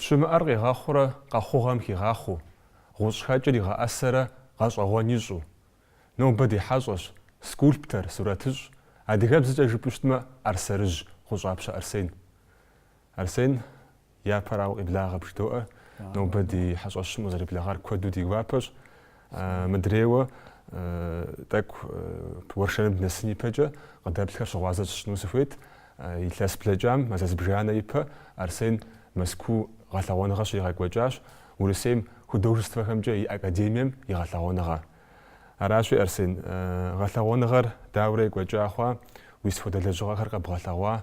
щымыӏэр къигъэхъурэ къэхъугъэм хигъэхъуу, гъущӏхэкӏыр игъэӏэсэрэ гъэщӏэгъуэн ищӏу. Нобэ ди хьэщӏэщ скульптор, сурэтыщӏ, адыгэбзэкӏэ жыпӏэу щытмэ Арсэрыжь Гъущӏапщэ Арсен. Арсен япэрауэ къиблагъэ бжыдоӏэ, нобэ ди хьэщӏэщым къызэриблагъар куэду ди гуапэщ. Мыдрейуэ тӏэкӏу уэршэрым бнэсын ипэкӏэ къыдэплъхэр щыгъуазэ щыщыну сыхуейт. Илъэс блэкӏам Мэзэзбжанэ ипэ Арсен Москву гъэлъэгъуэныгъэ щригъэкӏуэкӏащ Урысейм художествэхэмкӏэ и академием и гъэлъэгъуэныгъэ. Аращи Арсен, гъэлъэгъуэныгъэр дауэрэ екӏуэкӏа хъуа, уис хуэдэ лэжьыгъэхэр къэбгъэлъэгъуа,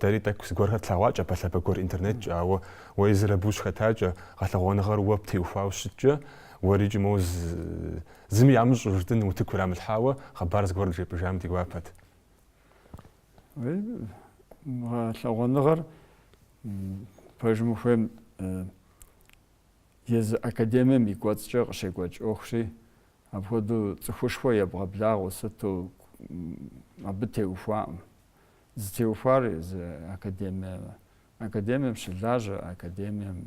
дэри тӏэкӏу зыгуэрхэр тлъэгъуакӏэ пэлъапэ гуэр интернеткӏэ, ауэ уэ езыр абы ущхэтакӏэ, гъэлъэгъуэныгъэр уэ птеухуауэ щыткӏэ, уэри икӏи моуэ зыми ямыщӏу жыдын утыку ирамылъхьауэ хъыбар зыгуэр жепӏыжам ди гуапэт. Гъэлъэгъуэныгъэр пэжым ухуейм езы академием и кӏуэцӏкӏэ къыщекӏуэкӏ ӏуэхущи, апхуэдэу цӏыхушхуэ ебгъэблагъэу сыту абы теухуаӏым. Зытеухуар езы академием щылажьэ, академием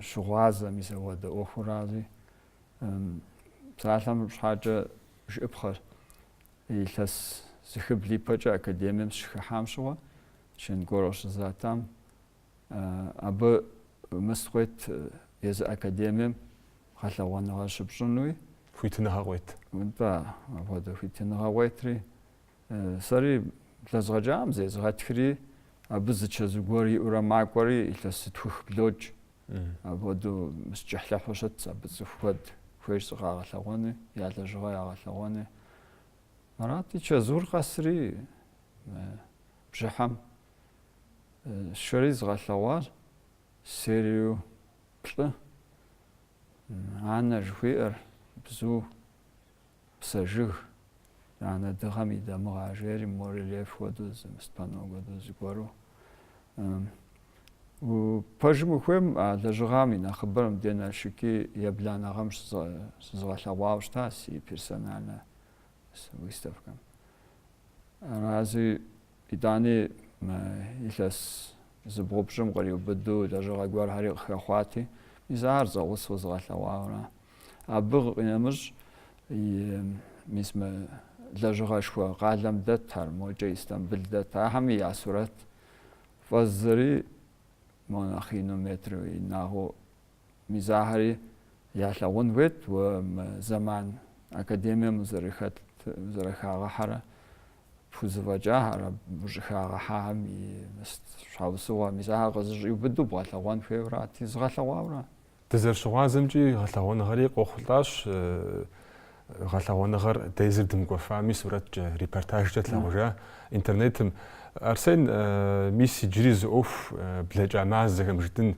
щыгъуазэм и зауэдэ ӏуэхурази. Псалъэм щхьэкӏэ жыӏыпхъэр илъэс зыхыбл ипэкӏэ академием щыхыхьам щыгъуэ, чын гуэру щызатам, абы мысхуейт езы академием гъэлъэгъуэныгъэ щыпщӏынуи. Хуитыныгъэ къуейт. Апхуэдэу хуитыныгъэ къуейтри, сэри лэжьыгъэкӏам зезгъэтхри, абы зычэ зыгуэр иӏурэ макӏуэри илъэс сытхух блокӏ. Апхуэдэу мыскӏыхьлъыхьу щытщ, абы цӏыху куэд хуейщ къагъэлъэгъуэни, я лэжьыгъэ ягъэлъэгъуэни. Арати чэзур къэсри бжьыхьэм шэри згъэлъэгъуар серию плӏы. Анэ жыхуиӏэр бзу, псэжыг, анэ дыгъэм и дамыгъэ жери морелиеф хуэдэу зымыспэну хуэдэу зыгуэру. Пэжым ухуейм а лэжьыгъэм и нэхъыбэр мыбдей Налшыки ебланэгъэм щызгъэлъэгъуауэ щыта си персоналэ выставкэм. Арази итӏани илъэс зыбгъупщӏым къриубыду лэжьыгъэ гуэрхэри къыхэхъуати, мис ар зэгъусэу згъэлъэгъуауэ. Абы къинэмыщӏ мис мы лэжьыгъэшхуэ къалэм дэт ар, мокӏэ Истамбул дэт, ахэми я сурэт фӏэзри мо нэхъ ину метр инагъыу мис ахэри ялъэгъун хуейт уэ зэман академием узэрыхагъэхьэрэ пхузэфӏэкӏахэр ущӏыхагъэхьахэм и щхьэусыгъуэ мис ахэр къызыщӏиубыду бгъэлъэгъуэн хуейуэрати згъэлъэгъуауэ. Дызэрыщыгъуазэмкӏи гъэлъэгъуэныгъэри къохъулӏащ. Гъэлъэгъуэныгъэр дезыр дымыгуэфами сурэткӏэ, репортажкӏэ тлъэгъужа интернетым. Арсен, мис иджыри зы ӏуэху блэкӏа мазэхэм жыдын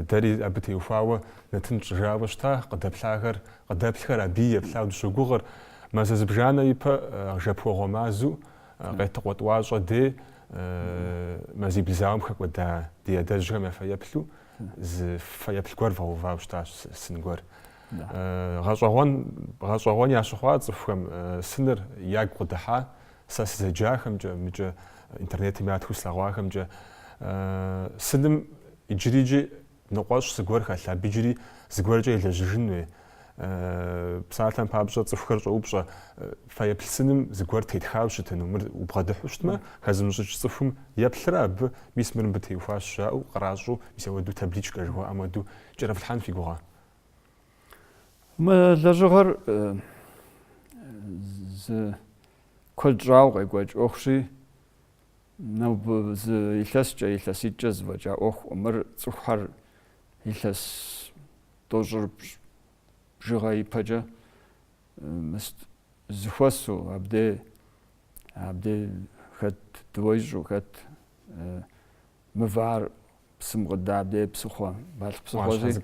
дэри абы теухуауэ нэтын щӏыжауэ щыта, къыдэплъхэр аби еплъауэ дыщогугъэр. Мэзэзбжанэ ипэ жэпуэгъуэ мазу къетыкъуэ тӏуащӏэ дей мазибл зауэм хэкӏуэда ди адэжьхэм яфэеплъу зы фэеплъ гуэр вгъэувауэ щытащ сын гуэр. Гъэщӏэгъуэн ящыхъуа цӏыхухэм сыныр ягу къыдыхьа, сэ сызэджахэмкӏэ, мыкӏэ интернетым ятхыу слъэгъуахэмкӏэ, сыным иджырикӏи ныкъуэщӏ зыгуэр хэлъ, абы иджыри зыгуэркӏэ елэжьыжын хуей. Псалъэм папщӏэ цӏыхухэр щӏоупщӏэ фэеплъ сыным зыгуэр тетхауэ щытыну, мыр убгъэдыхьу щытмэ, хэзымыщӏыкӏ цӏыхум еплърэ абы мис мыр мыбы теухуащ жаӏэу къращӏу, мис ауэдэу табличкэ жыхуаӏэм хуэдэу кӏэрыфлъхьэн фигугъэ. Мы лэжьыгъэр зы куэд щӏауэ къекӏуэкӏ ӏуэхущи, нобэ зы илъэскӏэ, илъэситӏкӏэ зэфӏэкӏа ӏуэху, мыр цӏыхухэр илъэс тӏощӏрэ бжыгъэ ипэкӏэ зыхуэсу абдей хэт дыуеищӏу, хэт мывар псым къыда абдей псыхъуэ, балъ псыхъуэзи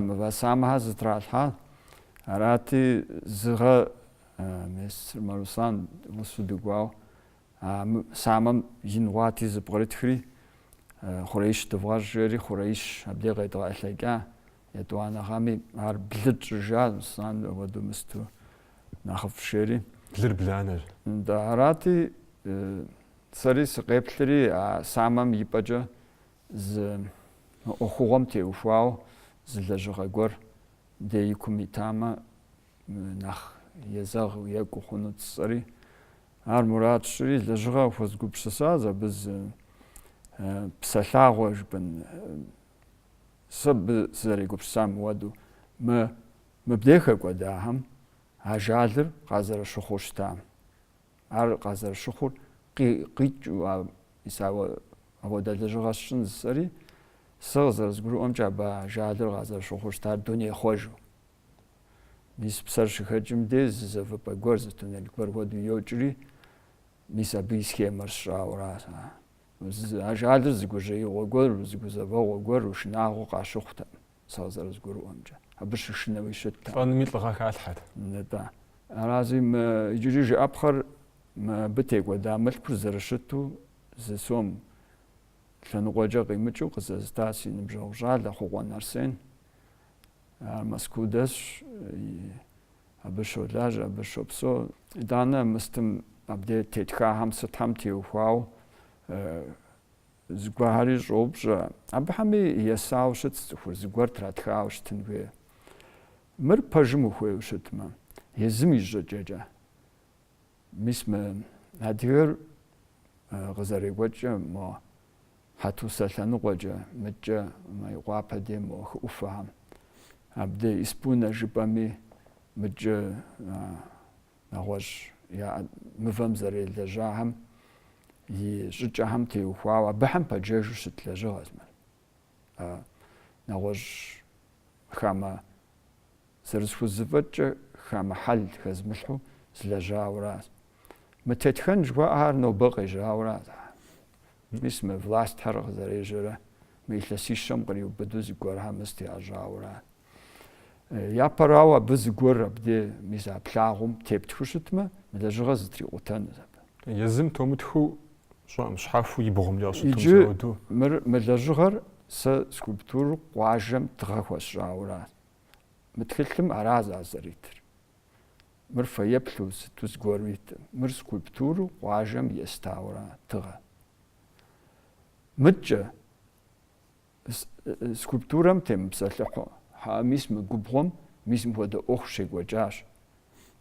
мывэ самэхэр зытралъхьа. Арати зыгъэ Месср Марусан усу дыкӏуауэ самэм ин гъуати зыпкърытхри хъуреищ дывгъэщӏ жери хъуреищ абдей къедгъэӏэлъэкӏа. Етӏуанэхэми ар блы тщӏыжа, сан ауэдэу мысту нэхъыфӏ жери. Блыр бланэр. Арати сэри сыкъеплъри а самэм ипэкӏэ ز أخوهم تيوفاو زلجغ غور ديكم يتاما نخ يزغ وياكو خنوت الصري عار مراد شري لجغا وفزقو بشسازا بز بسلاغوج بن سب زريقو بسام وادو ما مبديخا قداهم هاجالر قازر شخوش تام عار قازر شخور قيج يساوى أو دلجغا شن الصري سغزر زقرو أمجا با جالر غازر شخوش تار دنيا خوجو ميس بسر شخجم ديز زفا با غورزتون الكبر ودو يوجري ميسا بيسكي مرشا وراسا جالر زقو جي وغور زقو زفا وغور وشناغو قاشوختا سغزر زقرو أمجا أبش شنوي شتا فان ميت لغاك عالحد نتا رازي ما يجري أبخر ما بتيق ودامل برزر شتو زسوم لنقوجا قيمتشو قزازتاسي نبجو جال أخوان أرسين مسكودش أبشو لاج أبشو بسو دانا مستم أبدي تتخا هم ستهم تيوفاو زقوهاري جوبجا أبحمي يساو شتستخور زقوار تراتخاو شتنوي مر بجمو خويو شتما يزمي جاجا ميسم هادير غزاري وجه ما حتو سلطان وجه مجا ما يقابل ديم وفهم عبدي إسبونا جبامي مجا نواج يا مفهم زري لجاهم يجاهم تيوفاوا بهم بجاجو شتلجا أزمن نواج خما سرسفو زفجة خما حل خزملحو زلجا وراس متتخن جوا هار نو بقي جا وراس اسم فلاست حرق زريجرة ميلسي شم قريب بدوز قرها مستي أجاورا يا براوا بز قرة بدي ميزا بلاغم تبتوشتما مدجغز تري قتان يزم تومتخو شو مش حافو يبغم لي أصلا يجي مدجغر سكولبتور قواجم تغاوش جاورا متخلم أراز زريتر مرفا يبلوز توز قرويت مر سكولبتور قواجم يستاورا تغا متجا سكولبتورم تم بسلحو ها ميسم قبهم ميسم هو دا أخشي وجاش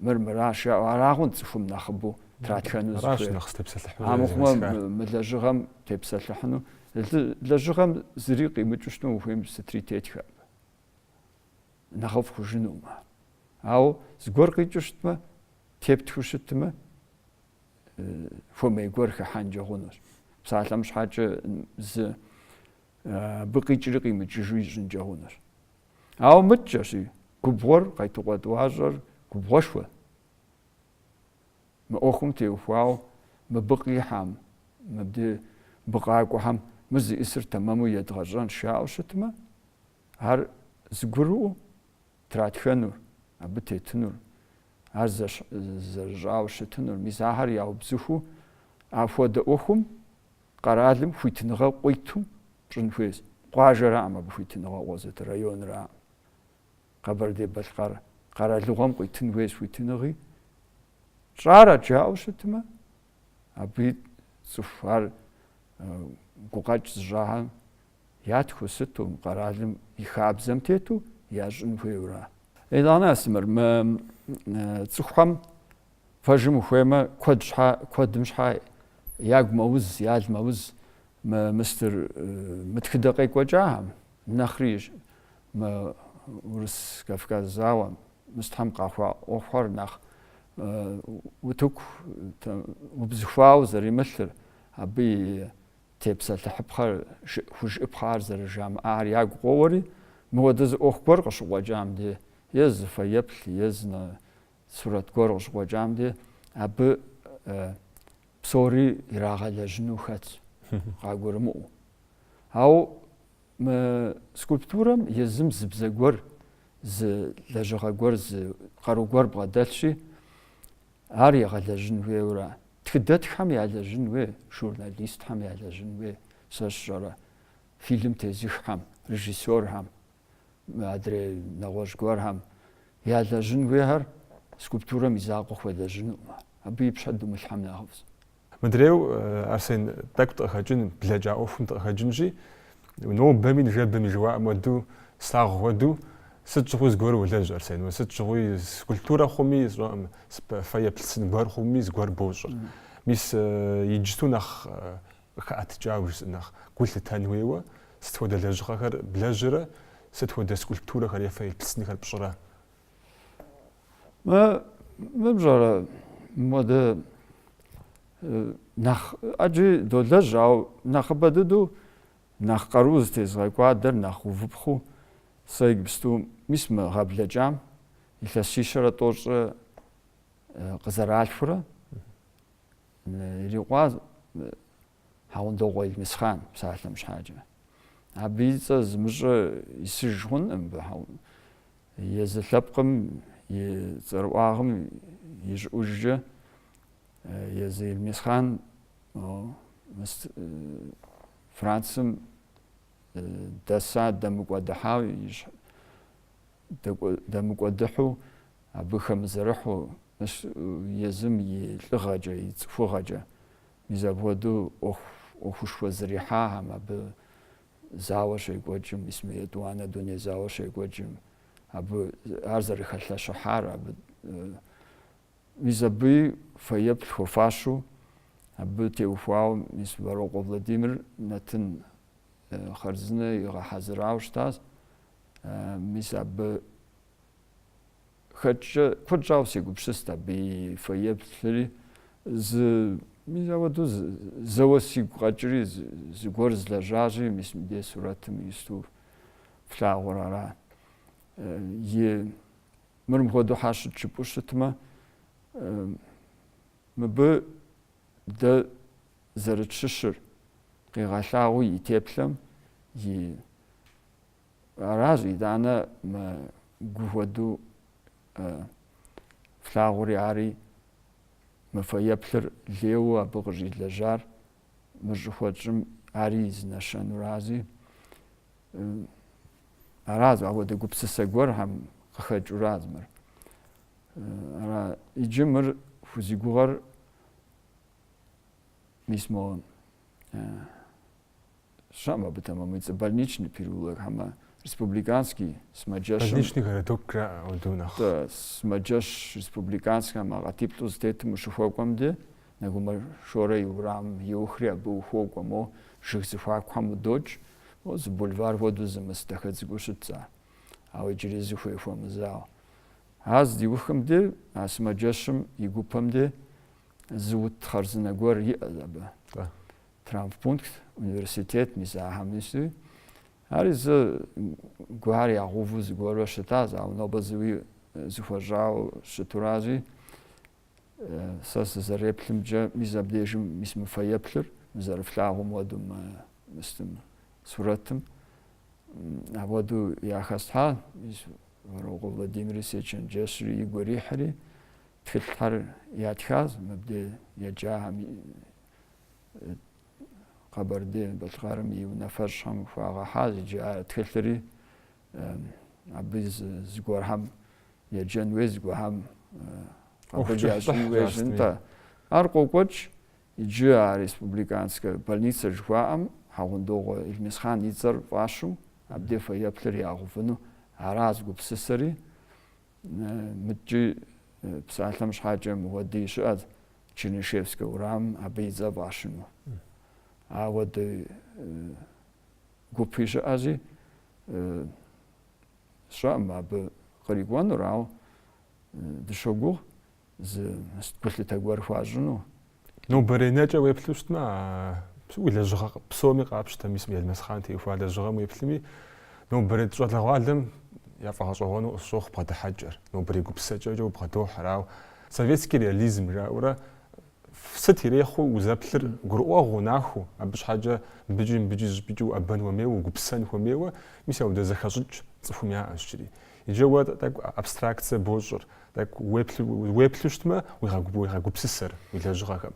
مرمراش يا وراغون تفهم نخبو تراتخانو زفير راش نخست بسلحو ها مخوا مدلجغم تبسلحنو لجغم زريقي متوشنو وفهم ستريتيت خاب نخف خجنو ما أو زغورقي جوشتما تبتوشتما فمي غورخ حانجغونوش بصراحة مش حاجة ز بقي جرقي متجوي جنجهونر أو متجشي كبور قيتو قد واجر كبوشوا ما أخم تيوفاو ما بقي حام ما بدي بقاكو حام مزي إسر تمامو يدغجان شاو شتما هر زغرو تراتخنور أبتيتنور هر زرجاو شتنور مزاهر ياو بزخو عفوا دا أخم قرالم فيتنغا قويتم جنفيز قواجر عما بفيتنغا وزت رايون را قبر دي بشقر قرالوغم قويتنويز فيتنغي شارع جاو شتما أبيت سفار قوقاج زجاها ياتخو ستو قرالم يخاب زمتيتو يا جنفيورا إذا أنا أسمر ما تسخم فجم خويما كود مش حاي ياق موز ياد موز ما مستر متخدقيك وجاهم نخريج ما ورس كافكاز زاوا مستحم قاخوا أوفر نخ وتوك وبزخواو زري مثل أبي تبسل تحبخر خوش إبخار زر جام ياق قوري مودز أخبر قش وجام دي يز فيبل يزنا صورة قرش وجام دي أبي بصوري يراغ لجنو خات قاقور مو أو ما سكولبتورم يزم زبزقور ز لجغاقور ز قاروقور بغدالشي عاري غالجنو ورا تكدت حمي على جنوي جورناليست حمي على جنوي ساشرا فيلم تزيح حم ريجيسور حم ما أدري نواش قور حم يا لجنوي هر سكولبتورا ميزاقو خو لجنو أبي بشدو ملحم ناخذ مدريو أرسين تكت أخجن بلجا أوفن تأخجنجي نو بامين جاب مجوا مودو ساغ ودو ست شغوز غور ولا جرسين وست شغوز كولتورا خومي زعما فيا بلسن غور خومي زغور بوج ميس يجتو نخ خاتجاوز نخ قلت تنويوا ستودا لجخر بلاجره ستودا سكولتورا خري فيا بلسن خر بشرا ما بجرا مود نخ اجي دو لجاو نخ بددو نخ قروز تزغي قادر نخ وفبخو سايق بستو مسمى غابل جام إذا شيشرة توش قزرال فرا يقواز هاون دوغوي مسخان بساعة مش حاجة عبيز زمج يسجون بهاون يزلبقم يزرواهم يجوج يزي المسخان فرانسم دسا دمك ودحاو دمك ودحو أبوخم زرحو يزم يلغجا يتفوغجا يزابودو أخوش وزريحا هم أبو زاوش يقوجم اسمه يدوانا دنيا زاوش يقوجم أبو أرزري خلال شحار أبو يزابي فيب خفاشو أبو تيوفاو اسمه بروغو فلاديمير نتن خرزنه يغا حزراو شتاز ميساب خرجاو سيقو بشستا بي فيب ثري ميزاودو زوا سيقو قاجري زغورز لجاجي ميسم دي سوراتم يستو فلاغورارا مرم خودو حاشد چپوشتما مبو دا زرتششر قيغاشاوي يتبلم راجي دانا ما قوودو فلاغوري عاري ما فيبلر ليوا بغجي لجار مرجوخوجم عاري زنشان رازي راز عود قبسسا غور هم خج راز مر را يجمر فوزي غور ميسمو Шама бытама это больничный переулок, хама республиканский смаджаш. Больничный городок одунах. Да, смаджаш республиканский, хама атиптус детему шуфокамде, нагума шора юрам юхря был хокамо шихзифакаму дочь, вот с бульвар воду замастахат сгушица, а вот через зухуефом зал. Аз дивухамде, а смаджашем и гупамде зовут харзанагор ядаба. Травмпункт университет мисахамису ариз гуари агувуз гуаро шатаз а нобазуи зухажау шатурази сас зареплимжа мизабдежим мисм фаяплер зарфлагум водум мистм суратым аводу яхаста мис ворого Владимир Сечин джешри игорихри тхилхар ятхаз мабде яджахами قبردي بالخارمي ونفرشهم فاغا حاجة جاء تكثري عبيز زقور هم يجن ويزقو هم قبل يجن ويجن أرقو قوش يجي ريسبوبليكانسكا больница جوام هاوندوغو المسخان يتزر فاشو عبدي فيابلر ياغوفنو عرازقو بسسري متجي بسالة مش حاجة مودي شؤاد تشينيشيفسكا ورام عبيزا باشنو عود قبيش أزي شام بقريقوان راو دشوقو ز استقبل تقوار فاجنو نو بريناجا ويبلوشت ما ولا جغا بصومي قابش تميسمي المسخانتي وفالا جغا ويبلمي نو بريد جوات لغوالدم يفاق جوانو الصوخ بغدا حجر نو بريقو بسجا جو بغدو حراو سوفيتسكي رياليزم راورا ستيريخو وزابلر قرؤوا غناخو أبش حاجة بيجو أبان وميو وقبسان وميو ميساو دا زخاجج صفو مياه أشتري يجوا تاك أبستراكت بوجر تاك ويبلوشتما ويغاقبسسر ويلا جغاكم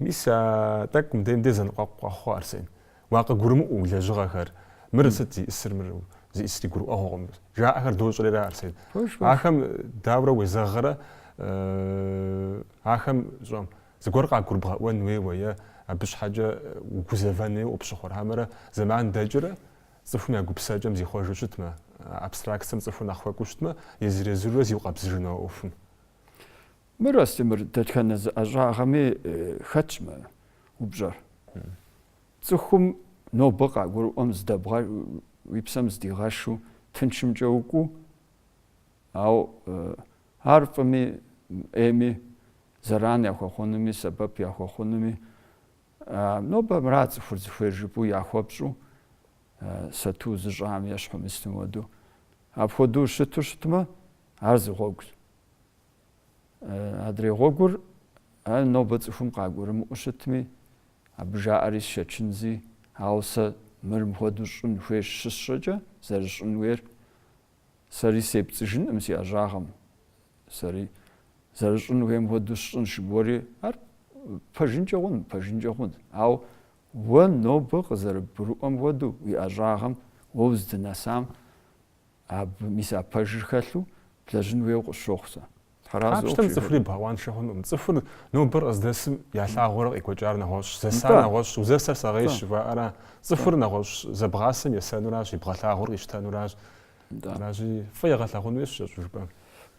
ميسا تاك مدين ديزان قاقو أرسين واقع قرمو ويلا جغاكر مرستي إسر مرو زي إسري قرؤوا غم جاء أخر دوجر إلى أرسين آخم داورا ويزاغرا آخم زوم زغور قاغوربغاون ويا ابش حاجه وكوزافاني وبشخور هامره زمان داجره صفو يا غوبساجم زي خوجوشتما ابستراكسم صفو نخوكوشتما يزريزروز يقابزجنا اوفن مرستمر دتكنز اجاغمي خاتشما وبجار صخم نو بقى غور امز دبغا ويبسمز دي غاشو تنشم جوكو او عارفمي امي زران يا خونمي سبب يا خونمي نو بمرات فرز فرجبو يا خوبشو ساتو زجام يشحم استمودو ابخدو شتو شتما عرض غوغ ادري غوغور نو بتصفم قاغورم وشتمي ابجا اريس شچنزي هاوسا مرم خدوشن خوش ششجا زرشن وير سري سيبتشن امسي اجاغم سري زرشن ويم خدوشن شبوري ار پاجنجون او و نو بق زر بروم ودو وي اجاغم ووز دناسام اب ميسا پاجخلو بلاجن وي قشوخسا خرازو صفري بهوان شهون صفر نو بر از دسم يا لاغور ايكوجار نغوش زسا نغوش وزسا صغيش وانا صفر نغوش زبغاسم يسانوراج يبغلاغور يشتانوراج راجي فيغلاغون ويش جوجبا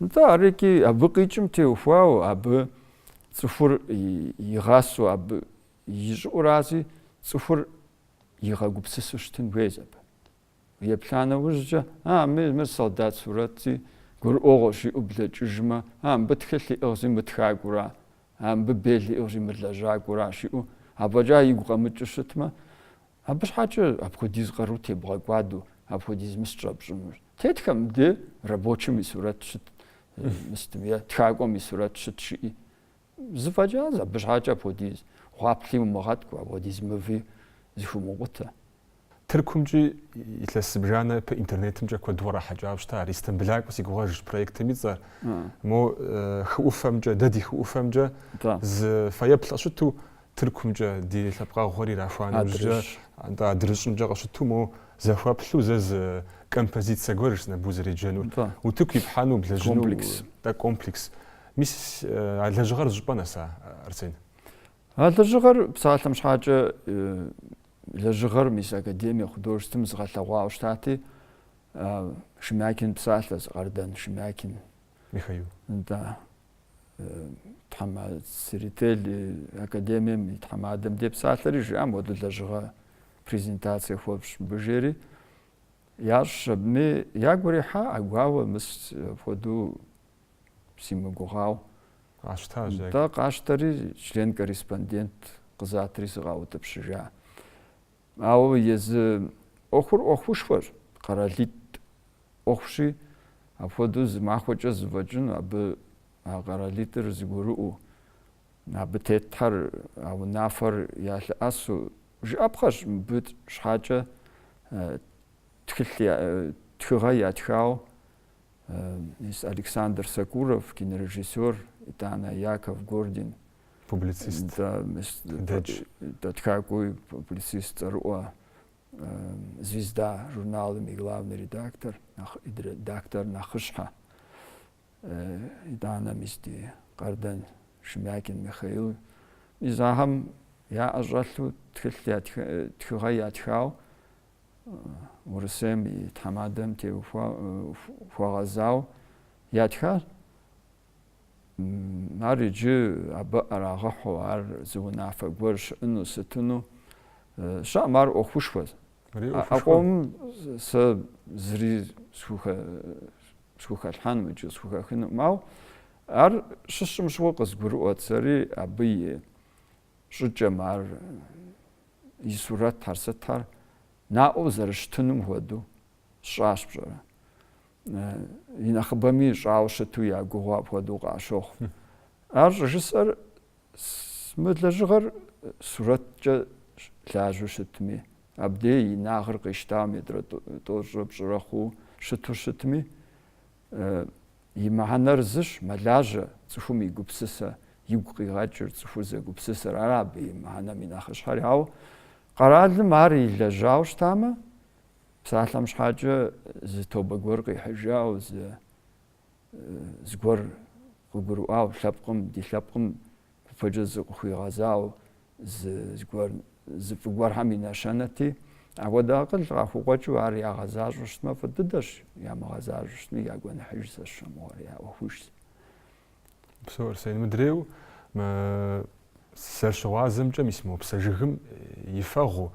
دا ريكي ابقيچم تيوفاو اب صفر يغاسو اب يجورازي صفر يغاغوبسسوشتن ويزب يبلانا وججا مي صدات صورتي غور اوغشي وبلججما بتخلي اوزي متخاغورا ببيلي اوزي ملاجاغورا شيو ابجا يغامچشتما ابش حاجه ابخديز قروتي بغاغادو ابخديز مسтрабжим تетхам де рабочими суратшит мистмия тхагоми суратшит زفاجا ابش حاجه ابخديز خاپلي مغاتكو ابخديز مفي زفموغتا تركمجي يتلسبجانا في انترنت مجا كودورا حاجه بشتا ريستن بلاك بس يغواج بروجكت ميزا مو خوفمجا ددي خوفمجا ز فيبلاشتو تركمجا دي لبقا غوري رافان مجا اندا درشمجا قشتو مو زفابلو زز كومبوزيتسا غورش نبوزري جنو وتكيب حانو بلاجنو دا كومبلكس ميس على جغر جبانسا ارسين هذا الجغر بصراحه مش حاجه لجغر ميس أكاديمية خدورستم زغالغوا شتاتي شماكن بسالة غردان شماكن ميخايو دا تحمل سيريتيل أكاديمية تحمل دم دي بسالة ريجي ودو لجغر بريزنتاسي خوبش بجيري ياش مي ياغوري حا أغواو مس فودو سيمغوغاو قاشتاج دا قاشتاري член корреспондент قزاتري سغاو تبشجا او يز اخوشفر قراليت اخشي افودوز ماخوجز وجن اب قراليت رزغورو اب تتر او نافر يال اسو جابخش بت شحاجه تخلي تخغايا تخاو из Александр Сакуров, кинорежиссер, Итана Яков Гордин, публицист, да такой публицист, звезда журналами, главный редактор Нахышха, Итана Мисти, Кардан Шмякин Михаил. Изахам я ажалу тхгая тхау ورسم تمادم تيوفا فوازاو ياتخا نارجو ابا راغه حوار زونا فغورش انو ستنو شامار اوخوشوز اقوم س زري سوخا الحان مجو سوخا خن ماو ار ششم شو قزغور اوتسري ابي شجمار يسورات ترستار ناو زرشتنم هودو شاش بجرا ينخبمي شاوشتو يا غوا بودو قاشوخ ار رجسر مدلجغر صورت لاجو شتمي ابدي ناغر قشتامي دوجب جرخو شتو شتمي يمهنرزش ملاجه صفومي غبسسا يغقيغاجر صفوزه غبسسا عربي مهنا مناخش حرياو قرال ماري لجاوش تاما بصراحة مش حاجة زي توبا غورقي حجاو زغور غورو او لابقم دي لابقم фэджэ зыкъыхуигъэзау зыфӏыгуэрхэм и нэщэнэти, апхуэдэ акъыл къахуэкӏыу ар ягъэзащӏэу щытмэ фӏы дыдэщ, ямыгъэзащӏэу щытми ягуэныхьыж зэщэмыгъуэр яӏуэхужщ. Псор Арсен мыдреу сэрщыгъуазэмкӏэ мис мо жыгым ифэгъу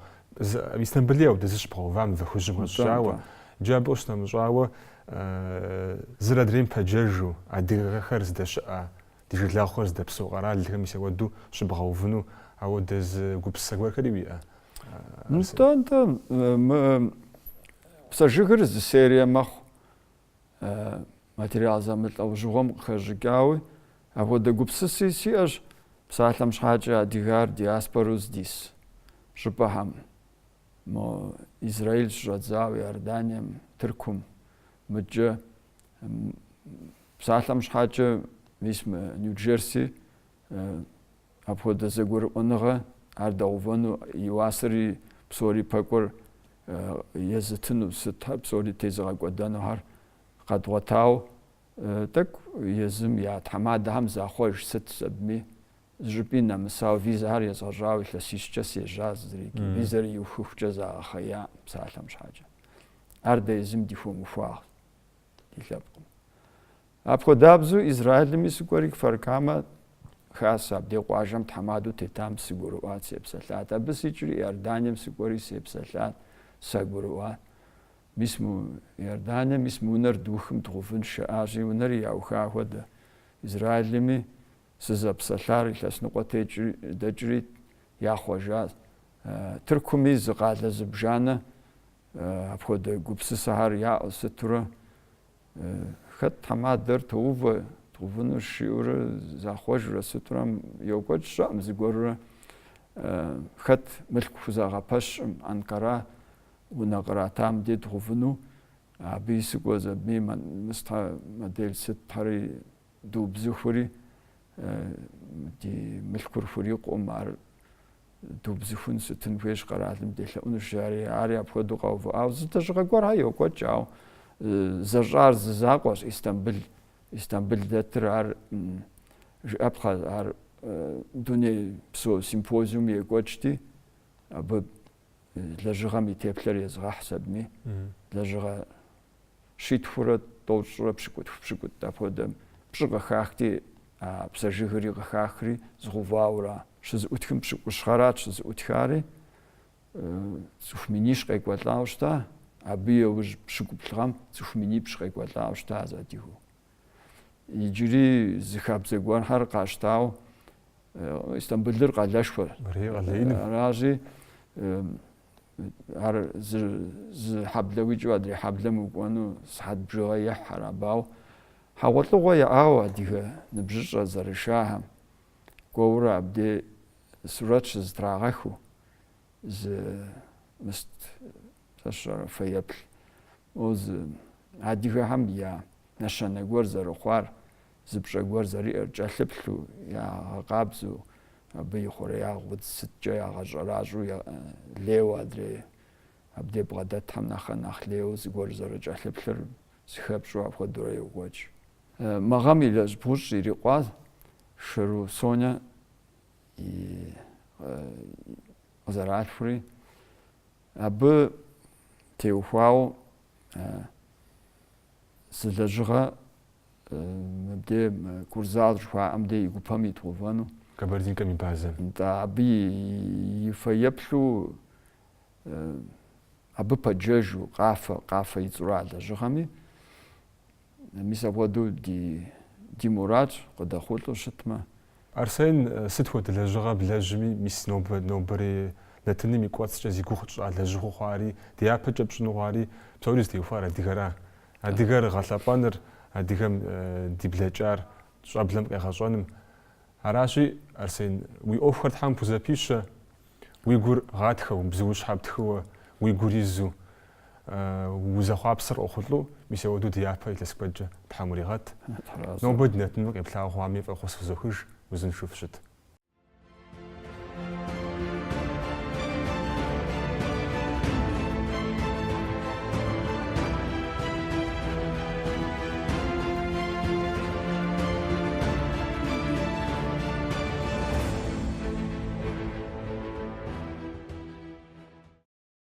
Истанбулеу дызыщыбгъэувам вэхужьым хэщӏауэ джабэу щынэмыщӏауэ зыр адрейм пэджэжу адыгэхэр здэщыӏэ ди жылэгъухэр здэпсэу къэралхэм мис ауэдэу щыбгъэувыну ауэдэ гупсысэ гуэрхэри уиӏэ? НтӀэ псэжыгыр зы серие мэхъу, материал зэмылӏэужьыгъуэм къыхэжьыкӏауи, апхуэдэ гупсыси сиӏэщ псалъэм щхьэкӏэ адыгэр диаспору здис щӏыпӏэхэм, мо Израиль щыщӏэдзау, Иорданием, Тыркум, мыджэ псалъэм щхьэкӏэ мис мы Нью-Джерси апхуэдэ зэгурыӏуэныгъэ ар дэгъувэну и уасэри псори пэкӏур езытыну сыт псори тезыгъэкӏуэдэнухэр къэдгъуэтау тӏэкӏу езым я тхьэмадэхэм захъуэж сыт сэбми жыпӏи нэмысау визэхэр езгъэщӏауэ илъэсищкӏэ сежьа зырикӏи, визэр иухыхукӏэ загъэхъея псалъэм щхьэкӏэ. Ар дэ езым дихуэмыхуагъ ди лъэпкъым. Апхуэдабзу Израилми сыкӏуэри Кфар-Камэ хас абдей къуажэм тхьэмадэу тетам сыгурыӏуат, сепсэлъат. Абы сикӏри Иорданием сыкӏуэри сепсэлъат, сагурыӏуат. Мис Иорданием мис унэр духым дгъувын щыӏащи, унэри яуха хуэдэ. Израилми сызэпсэлъар илъэс ныкъуэ дэкӏри яхъуэжащ. Тыркуми зы къалэ зыбжанэ апхуэдэ гупсысэхэр яӏэу сытурэ хэт тхьэмадэр тоувэ дгъувыну щиӏэурэ захъуэжрэ сытурэ йокӏуэкӏ щыӏэм зыгуэрурэ хэт мылъку хузагъэпэщӏым Анкара унэ къратам де дгъувыну, абы сыкӏуэ зэбми мыстхьэ модель сыт тхьэри дубзыхури ди мылъкур хурикъум ар дубзыхун сытын хуейщ къэралым делъэӏуну жари, ари апхуэдэу къэувыӏауэ зыдэщӏыгъэ гуэрхэр йокӏуэкӏ, ауэ зэщӏар зы закъуэщ Истанбул дэтыр ар жыӏэпхъэ, ар дуней псо симпозиум екӏуэкӏти, абы лэжьыгъэм и теплъэр езгъэхь сэбми, лэжьыгъэ щитхурэ тӏощӏрэ пщыкӏут апхуэдэ пщӏы къыхахти, псэжыгыри къыхахри згъэувауэра. Щызыӏутхым пщыкӏущхьэрат щызыӏутхари, цӏыху минищ къекӏуэлӏауэ щыта, абы иужь пщыкӏуплӏыгъэм цӏыху минипщӏ къекӏуэлӏауэ щыта зэдигъэу. Иджыри зы хабзэ гуэрхэр къащтауэ Истанбулыр къалэшхуэ аращи, ар зы хьэблэуикӏыу адрей хьэблэм укӏуэну сыхьэт бжыгъэ ехь арабауэ хьэгъуэлӏыгъуэ яӏауэ адыгэ ныбжьыщӏэ зэрышахэм. Кӏуэурэ абдей сурэт щызэтрагъэхыу зы мыст фэеплъ зы адыгэхэм я нэщэнэ гуэр зэрыхъуар, зы пщӏэ гуэр зэриӏэр кӏэлъыплъу, ягъэкъабзэу, абы и хъуреягъ удз сыткӏэ ягъэщӏэращӏу лейуэ адрей абдей бгъэдэтхэм нэхъ лейуэ зыгуэр зэрыкӏэлъыплъыр зыхэпщӏу апхуэдэурэ йокӏуэкӏ. Мы гъэм илэжь бгъущӏ ирикъуащ Шэру Сонэ къызэралъхури, абы теухуауэ зы лэжьыгъэ мыбдей Курзал жыхуаӏэм де и гупэм итӏувэну Кабардинкэм и базэм. Абы и фэеплъу абы пэджэжу къафэ ицӏурэ а лэжьыгъэми, мис апхуэдэу ди мурадщ къыдэхъулӏу щытмэ. Арсен сыт хуэдэ лэжьыгъэ блэжьми мис нобэрей нэтыным и кӏуэцӏкӏэ зи гугъу тщӏа лэжьыгъэу хъуари, ди япэкӏэ пщӏыну хъуари псори зытеухуар адыгэра. Адыгэр гъэлъэпӏэныр, адыгэм ди блэкӏар щӏэблэм къегъэщӏэным. Аращи, Арсен, уи ӏуэхухэр Тхьэм пхузэпищэ, уи гур гъатхэу, бзыущхьэ птхыуэ, уи гур изу, узэхъуапсэр ӏуэхъулӏу, мис ауэдэу ди япэ илъэс куэдкӏэ Тхьэм уригъэт. Нобэ ди нэтынмэ къеплъагъу хъуами фӏэхъус фызохыж, узыншэу фыщыт.